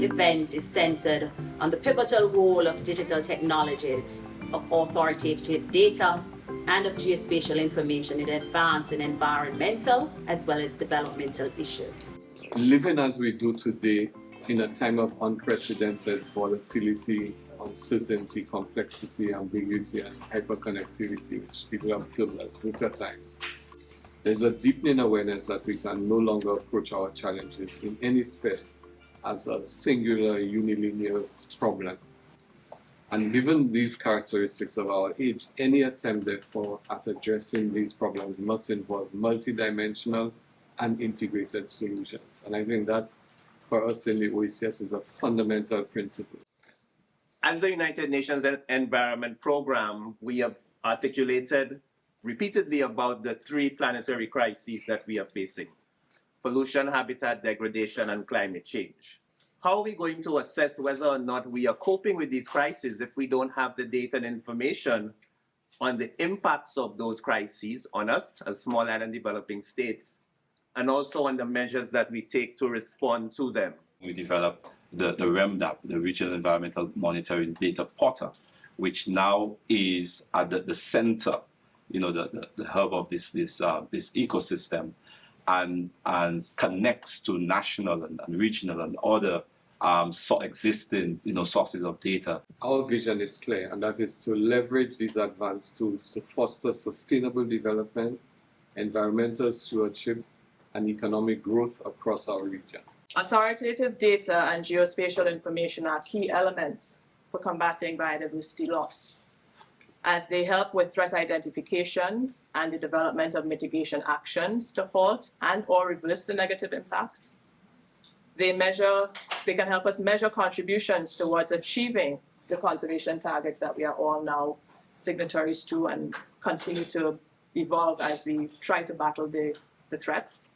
event is centered on the pivotal role of digital technologies, of authoritative data, and of geospatial information in advancing environmental as well as developmental issues. Living as we do today in a time of unprecedented volatility, uncertainty, complexity, ambiguity, and hyperconnectivity, which people have termed as VUCA times, there's a deepening awareness that we can no longer approach our challenges in any sphere as a singular, unilinear problem. And given these characteristics of our age, any attempt, therefore, at addressing these problems must involve multidimensional and integrated solutions. And I think that, for us in the OECS, is a fundamental principle. As the United Nations Environment Programme, we have articulated repeatedly about the three planetary crises that we are facing: pollution, habitat degradation, and climate change. How are we going to assess whether or not we are coping with these crises if we don't have the data and information on the impacts of those crises on us as small and developing states, and also on the measures that we take to respond to them? We developed the REMDAP, the Regional Environmental Monitoring Data Portal, which now is at the center, the hub of this ecosystem, and connects to national and regional and other existing sources of data. Our vision is clear, and that is to leverage these advanced tools to foster sustainable development, environmental stewardship, and economic growth across our region. Authoritative data and geospatial information are key elements for combating biodiversity loss, as they help with threat identification and the development of mitigation actions to halt and/or reverse the negative impacts. They can help us measure contributions towards achieving the conservation targets that we are all now signatories to and continue to evolve as we try to battle the threats.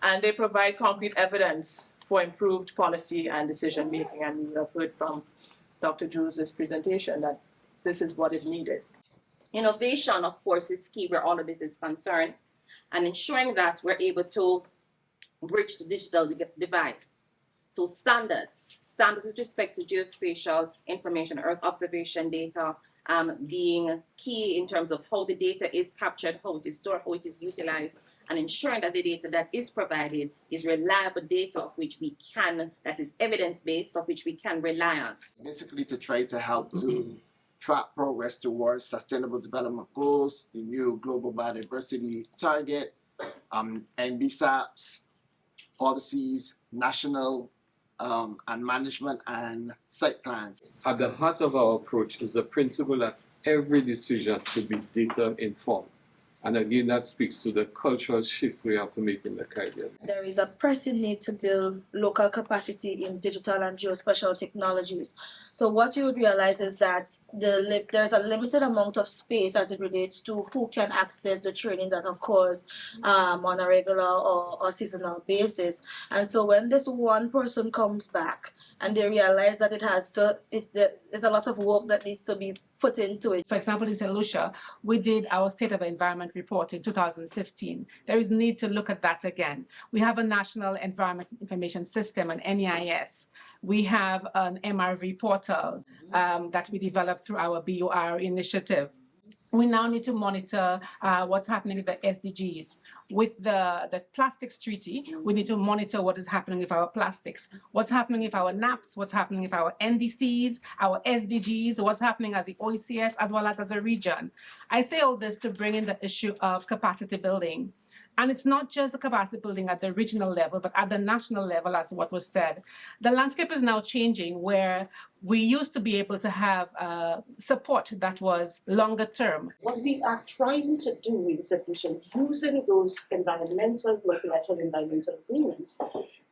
And they provide concrete evidence for improved policy and decision making. And we have heard from Dr. Drew's presentation that this is what is needed. Innovation, of course, is key where all of this is concerned, and ensuring that we're able to bridge the digital divide. So standards with respect to geospatial information, Earth observation data, being key in terms of how the data is captured, how it is stored, how it is utilized, and ensuring that the data that is provided is reliable data that is evidence-based, of which we can rely on. Basically to try to help to track progress towards Sustainable Development Goals, the new Global Biodiversity Target, NBSAPs, policies, national and management and site plans. At the heart of our approach is the principle that every decision should be data informed. And again, that speaks to the cultural shift we have to make in the Caribbean. There is a pressing need to build local capacity in digital and geospatial technologies. So what you would realize is that there's a limited amount of space as it relates to who can access the training that occurs on a regular or seasonal basis. And so when this one person comes back and they realize that there's a lot of work that needs to be put into it. For example, in St. Lucia, we did our State of Environment report in 2015. There is need to look at that again. We have a National Environment Information System, an NEIS. We have an MRV portal that we developed through our BOR initiative. We now need to monitor what's happening with the SDGs. With the Plastics Treaty, we need to monitor what is happening with our plastics, what's happening with our NAPs, what's happening with our NDCs, our SDGs, what's happening as the OECS, as well as a region. I say all this to bring in the issue of capacity building. And it's not just a capacity building at the regional level, but at the national level, as what was said. The landscape is now changing, where we used to be able to have support that was longer term. What we are trying to do in solution, using those multilateral environmental agreements,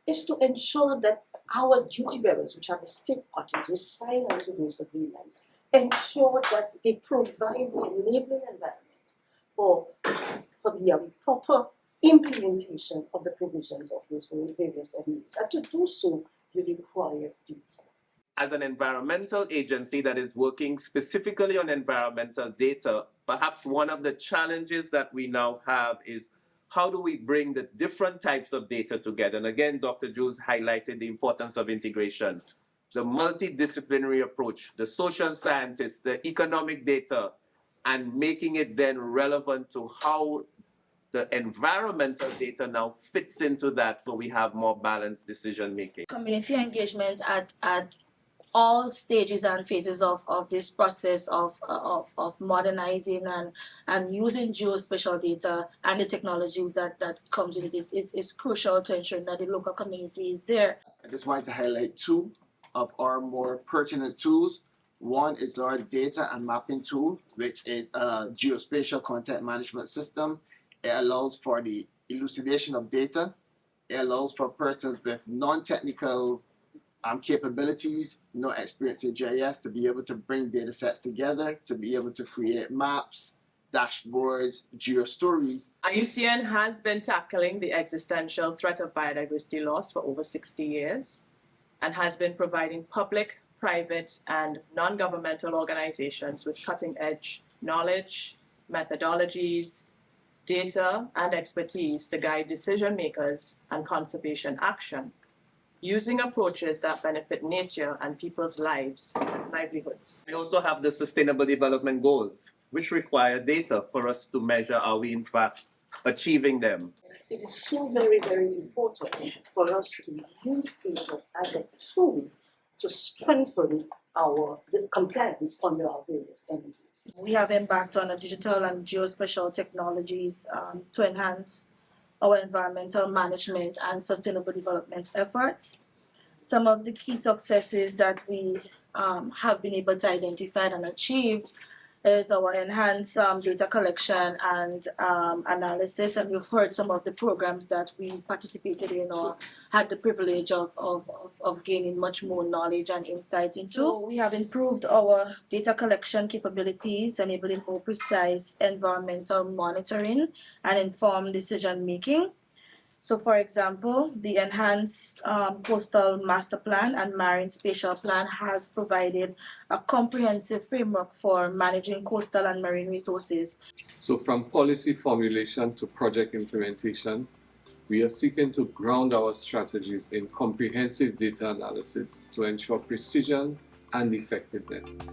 is to ensure that our duty bearers, which are the state parties who sign onto those agreements, ensure that they provide the enabling environment for the proper implementation of the provisions of these various agreements. And to do so, you require data. As an environmental agency that is working specifically on environmental data, perhaps one of the challenges that we now have is how do we bring the different types of data together? And again, Dr. Jules highlighted the importance of integration, the multidisciplinary approach, the social scientists, the economic data, and making it then relevant to how the environmental data now fits into that, so we have more balanced decision making. Community engagement at all stages and phases of this process of modernizing and using geospatial data and the technologies that comes with it is crucial to ensure that the local community is there. I just wanted to highlight two of our more pertinent tools. One is our data and mapping tool, which is a geospatial content management system. It allows for the elucidation of data. It allows for persons with non-technical capabilities, no experience in GIS, to be able to bring data sets together, to be able to create maps, dashboards, geostories. IUCN has been tackling the existential threat of biodiversity loss for over 60 years and has been providing public, private, and non-governmental organizations with cutting-edge knowledge, methodologies, data, and expertise to guide decision makers and conservation action, using approaches that benefit nature and people's lives and livelihoods. We also have the Sustainable Development Goals, which require data for us to measure are we in fact achieving them. It is so very, very important for us to use data as a tool to strengthen the compliance under our various entities. We have embarked on a digital and geospatial technologies to enhance our environmental management and sustainable development efforts. Some of the key successes that we have been able to identify and achieved is our enhanced data collection and analysis, and we've heard some of the programs that we participated in or had the privilege of gaining much more knowledge and insight into. So we have improved our data collection capabilities, enabling more precise environmental monitoring and informed decision making. So, for example, the enhanced coastal master plan and marine spatial plan has provided a comprehensive framework for managing coastal and marine resources. So from policy formulation to project implementation, we are seeking to ground our strategies in comprehensive data analysis to ensure precision and effectiveness.